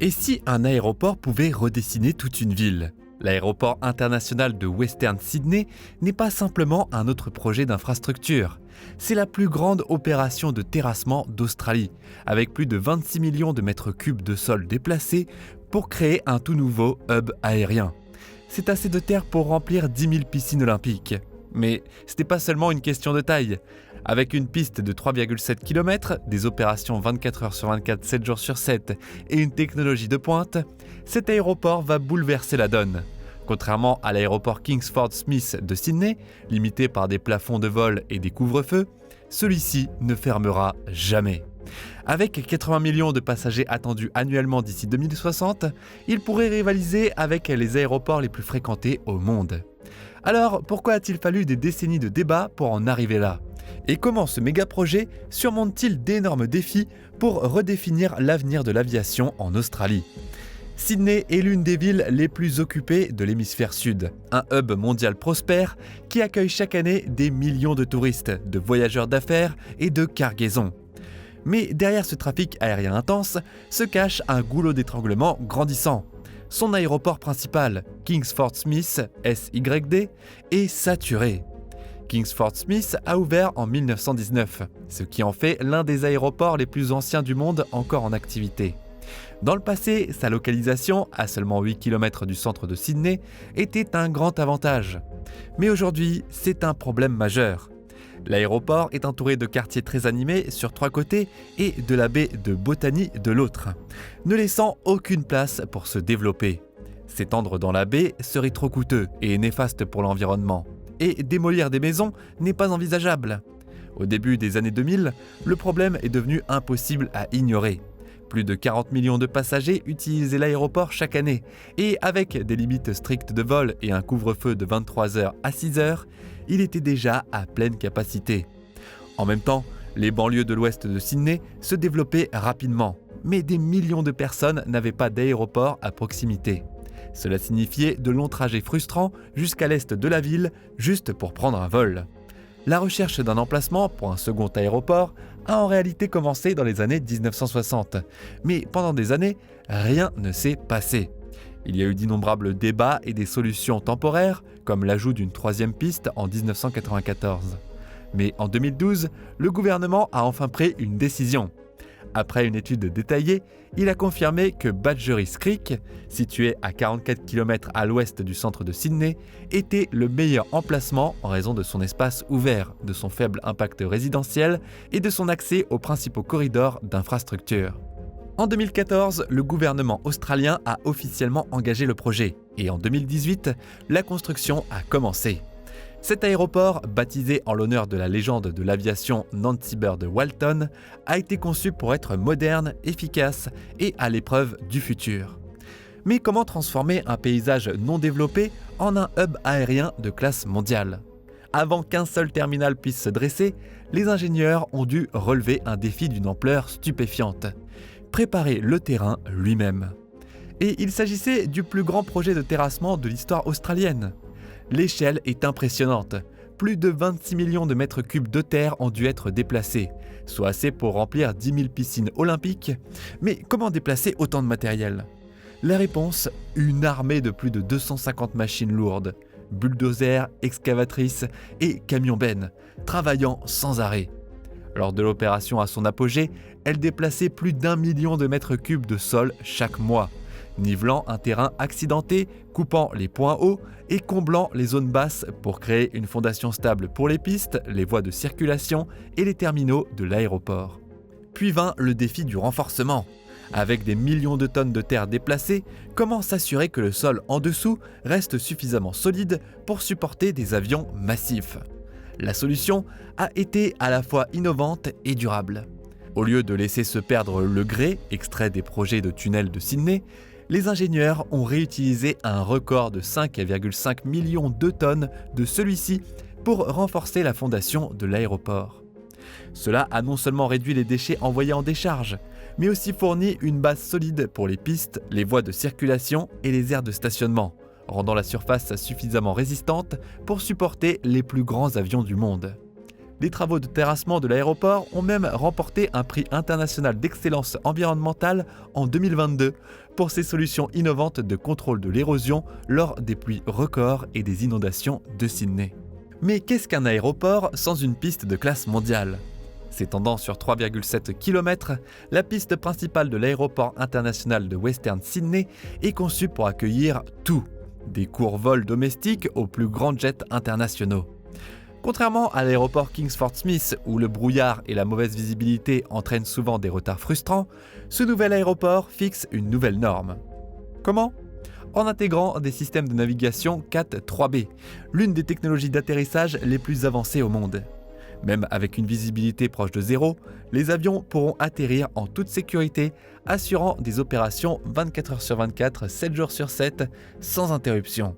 Et si un aéroport pouvait redessiner toute une ville? L'aéroport international de Western Sydney n'est pas simplement un autre projet d'infrastructure. C'est la plus grande opération de terrassement d'Australie, avec plus de 26 millions de mètres cubes de sol déplacés pour créer un tout nouveau hub aérien. C'est assez de terre pour remplir 10 000 piscines olympiques. Mais ce n'est pas seulement une question de taille. Avec une piste de 3,7 km, des opérations 24 heures sur 24, 7 jours sur 7 et une technologie de pointe, cet aéroport va bouleverser la donne. Contrairement à l'aéroport Kingsford Smith de Sydney, limité par des plafonds de vol et des couvre-feux, celui-ci ne fermera jamais. Avec 80 millions de passagers attendus annuellement d'ici 2060, il pourrait rivaliser avec les aéroports les plus fréquentés au monde. Alors, pourquoi a-t-il fallu des décennies de débats pour en arriver là? Et comment ce méga-projet surmonte-t-il d'énormes défis pour redéfinir l'avenir de l'aviation en Australie? Sydney est l'une des villes les plus occupées de l'hémisphère sud, un hub mondial prospère qui accueille chaque année des millions de touristes, de voyageurs d'affaires et de cargaisons. Mais derrière ce trafic aérien intense se cache un goulot d'étranglement grandissant. Son aéroport principal, Kingsford Smith, SYD, est saturé. Kingsford Smith a ouvert en 1919, ce qui en fait l'un des aéroports les plus anciens du monde encore en activité. Dans le passé, sa localisation, à seulement 8 km du centre de Sydney, était un grand avantage. Mais aujourd'hui, c'est un problème majeur. L'aéroport est entouré de quartiers très animés sur 3 côtés et de la baie de Botany de l'autre, ne laissant aucune place pour se développer. S'étendre dans la baie serait trop coûteux et néfaste pour l'environnement. Et démolir des maisons n'est pas envisageable. Au début des années 2000, le problème est devenu impossible à ignorer. Plus de 40 millions de passagers utilisaient l'aéroport chaque année, et avec des limites strictes de vol et un couvre-feu de 23h à 6h, il était déjà à pleine capacité. En même temps, les banlieues de l'ouest de Sydney se développaient rapidement, mais des millions de personnes n'avaient pas d'aéroport à proximité. Cela signifiait de longs trajets frustrants jusqu'à l'est de la ville, juste pour prendre un vol. La recherche d'un emplacement pour un second aéroport a en réalité commencé dans les années 1960. Mais pendant des années, rien ne s'est passé. Il y a eu d'innombrables débats et des solutions temporaires, comme l'ajout d'une 3e piste en 1994. Mais en 2012, le gouvernement a enfin pris une décision. Après une étude détaillée, il a confirmé que Badgerys Creek, situé à 44 km à l'ouest du centre de Sydney, était le meilleur emplacement en raison de son espace ouvert, de son faible impact résidentiel et de son accès aux principaux corridors d'infrastructures. En 2014, le gouvernement australien a officiellement engagé le projet et en 2018, la construction a commencé. Cet aéroport, baptisé en l'honneur de la légende de l'aviation Nancy Bird Walton, a été conçu pour être moderne, efficace et à l'épreuve du futur. Mais comment transformer un paysage non développé en un hub aérien de classe mondiale? Avant qu'un seul terminal puisse se dresser, les ingénieurs ont dû relever un défi d'une ampleur stupéfiante: préparer le terrain lui-même. Et il s'agissait du plus grand projet de terrassement de l'histoire australienne. L'échelle est impressionnante. Plus de 26 millions de mètres cubes de terre ont dû être déplacés, soit assez pour remplir 10 000 piscines olympiques. Mais comment déplacer autant de matériel? La réponse, une armée de plus de 250 machines lourdes, bulldozers, excavatrices et camions-bennes, travaillant sans arrêt. Lors de l'opération à son apogée, elle déplaçait plus d'1 million de mètres cubes de sol chaque mois, nivelant un terrain accidenté, coupant les points hauts et comblant les zones basses pour créer une fondation stable pour les pistes, les voies de circulation et les terminaux de l'aéroport. Puis vint le défi du renforcement. Avec des millions de tonnes de terre déplacées, comment s'assurer que le sol en dessous reste suffisamment solide pour supporter des avions massifs? La solution a été à la fois innovante et durable. Au lieu de laisser se perdre le grès, extrait des projets de tunnels de Sydney, les ingénieurs ont réutilisé un record de 5,5 millions de tonnes de celui-ci pour renforcer la fondation de l'aéroport. Cela a non seulement réduit les déchets envoyés en décharge, mais aussi fourni une base solide pour les pistes, les voies de circulation et les aires de stationnement, rendant la surface suffisamment résistante pour supporter les plus grands avions du monde. Les travaux de terrassement de l'aéroport ont même remporté un prix international d'excellence environnementale en 2022 pour ses solutions innovantes de contrôle de l'érosion lors des pluies records et des inondations de Sydney. Mais qu'est-ce qu'un aéroport sans une piste de classe mondiale ? S'étendant sur 3,7 km, la piste principale de l'aéroport international de Western Sydney est conçue pour accueillir tout, des courts vols domestiques aux plus grands jets internationaux. Contrairement à l'aéroport Kings Ford Smith, où le brouillard et la mauvaise visibilité entraînent souvent des retards frustrants, ce nouvel aéroport fixe une nouvelle norme. Comment ? En intégrant des systèmes de navigation CAT 3B, l'une des technologies d'atterrissage les plus avancées au monde. Même avec une visibilité proche de zéro, les avions pourront atterrir en toute sécurité, assurant des opérations 24 heures sur 24, 7 jours sur 7, sans interruption.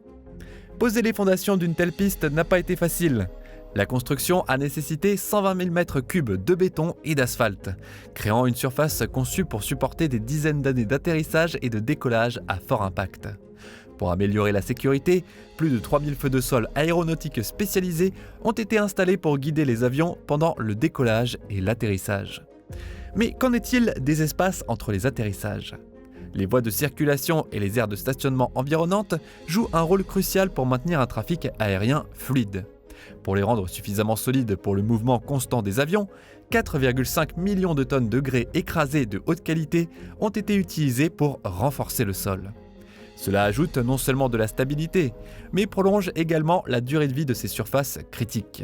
Poser les fondations d'une telle piste n'a pas été facile. La construction a nécessité 120 000 m3 de béton et d'asphalte, créant une surface conçue pour supporter des dizaines d'années d'atterrissage et de décollage à fort impact. Pour améliorer la sécurité, plus de 3000 feux de sol aéronautiques spécialisés ont été installés pour guider les avions pendant le décollage et l'atterrissage. Mais qu'en est-il des espaces entre les atterrissages ? Les voies de circulation et les aires de stationnement environnantes jouent un rôle crucial pour maintenir un trafic aérien fluide. Pour les rendre suffisamment solides pour le mouvement constant des avions, 4,5 millions de tonnes de grès écrasés de haute qualité ont été utilisés pour renforcer le sol. Cela ajoute non seulement de la stabilité, mais prolonge également la durée de vie de ces surfaces critiques.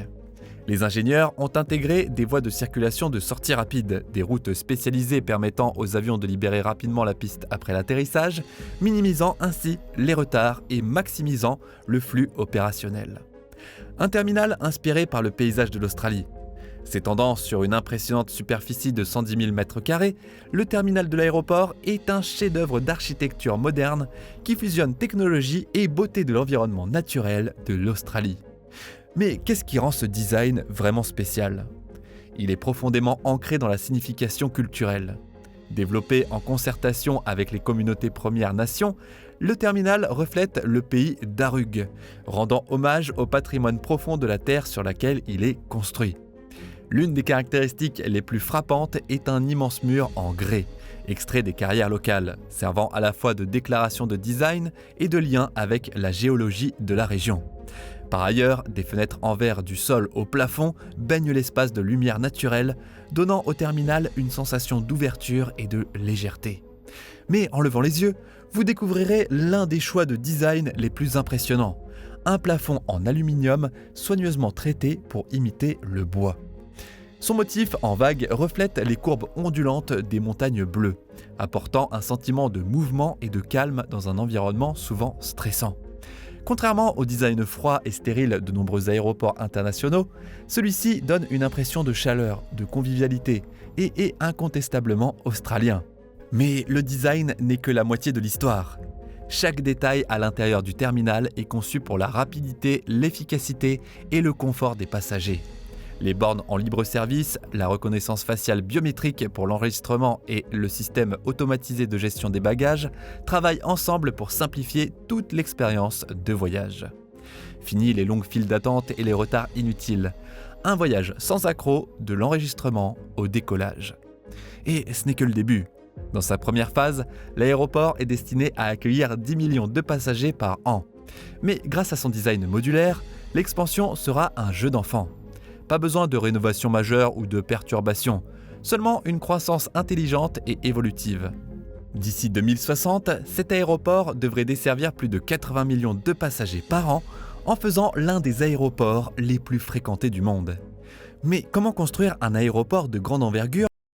Les ingénieurs ont intégré des voies de circulation de sortie rapide, des routes spécialisées permettant aux avions de libérer rapidement la piste après l'atterrissage, minimisant ainsi les retards et maximisant le flux opérationnel. Un terminal inspiré par le paysage de l'Australie. S'étendant sur une impressionnante superficie de 110 000 m², le terminal de l'aéroport est un chef-d'œuvre d'architecture moderne qui fusionne technologie et beauté de l'environnement naturel de l'Australie. Mais qu'est-ce qui rend ce design vraiment spécial ? Il est profondément ancré dans la signification culturelle. Développé en concertation avec les communautés Premières Nations, le terminal reflète le pays d'Arug, rendant hommage au patrimoine profond de la terre sur laquelle il est construit. L'une des caractéristiques les plus frappantes est un immense mur en grès, extrait des carrières locales, servant à la fois de déclaration de design et de lien avec la géologie de la région. Par ailleurs, des fenêtres en verre du sol au plafond baignent l'espace de lumière naturelle, donnant au terminal une sensation d'ouverture et de légèreté. Mais en levant les yeux, vous découvrirez l'un des choix de design les plus impressionnants, un plafond en aluminium soigneusement traité pour imiter le bois. Son motif en vague reflète les courbes ondulantes des montagnes bleues, apportant un sentiment de mouvement et de calme dans un environnement souvent stressant. Contrairement au design froid et stérile de nombreux aéroports internationaux, celui-ci donne une impression de chaleur, de convivialité et est incontestablement australien. Mais le design n'est que la moitié de l'histoire. Chaque détail à l'intérieur du terminal est conçu pour la rapidité, l'efficacité et le confort des passagers. Les bornes en libre service, la reconnaissance faciale biométrique pour l'enregistrement et le système automatisé de gestion des bagages travaillent ensemble pour simplifier toute l'expérience de voyage. Fini les longues files d'attente et les retards inutiles. Un voyage sans accroc de l'enregistrement au décollage. Et ce n'est que le début. Dans sa première phase, l'aéroport est destiné à accueillir 10 millions de passagers par an. Mais grâce à son design modulaire, l'expansion sera un jeu d'enfant. Pas besoin de rénovation majeure ou de perturbations, seulement une croissance intelligente et évolutive. D'ici 2060, cet aéroport devrait desservir plus de 80 millions de passagers par an, en faisant l'un des aéroports les plus fréquentés du monde. Mais comment construire un aéroport de grande envergure